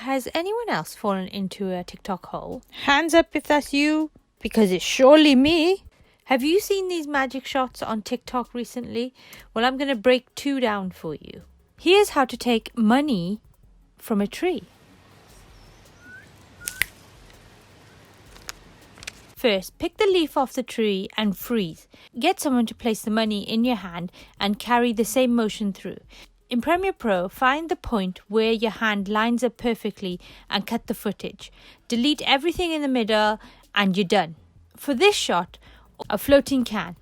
Has anyone else fallen into a TikTok hole? Hands up if that's you, because it's surely me. Have you seen these magic shots on TikTok recently? Well, I'm going to break 2 down for you. Here's how to take money from a tree. First, pick the leaf off the tree and freeze. Get someone to place the money in your hand and carry the same motion through. In Premiere Pro, find the point where your hand lines up perfectly and cut the footage. Delete everything in the middle and you're done. For this shot, a floating can.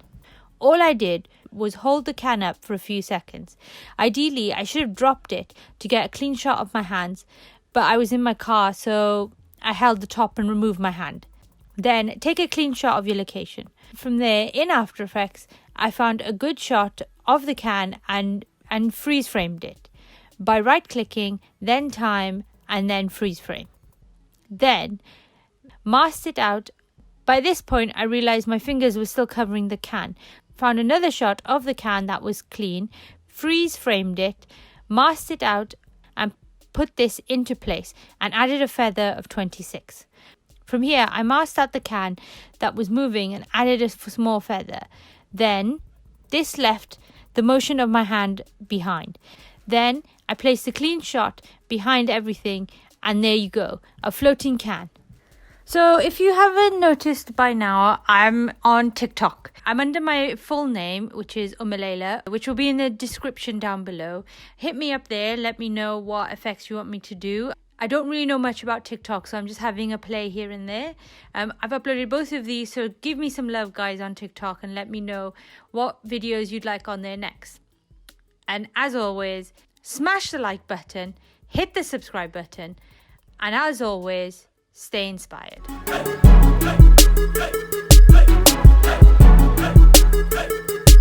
All I did was hold the can up for a few seconds. Ideally, I should have dropped it to get a clean shot of my hands, but I was in my car, so I held the top and removed my hand. Then take a clean shot of your location. From there, in After Effects, I found a good shot of the can and freeze framed it by right-clicking, then time, and then freeze frame. Then masked it out. By this point, I realized my fingers were still covering the can. Found another shot of the can that was clean, freeze framed it, masked it out, and put this into place and added a feather of 26. From here, I masked out the can that was moving and added a small feather. Then this left the motion of my hand behind. Then I placed a clean shot behind everything, and there you go, a floating can. So if you haven't noticed by now, I'm on TikTok. I'm under my full name, which is Ommelyla, which will be in the description down below. Hit me up there, let me know what effects you want me to do. I don't really know much about TikTok, so I'm just having a play here and there. I've uploaded both of these, so give me some love, guys, on TikTok, and let me know what videos you'd like on there next. And as always, smash the like button, hit the subscribe button, and as always, stay inspired.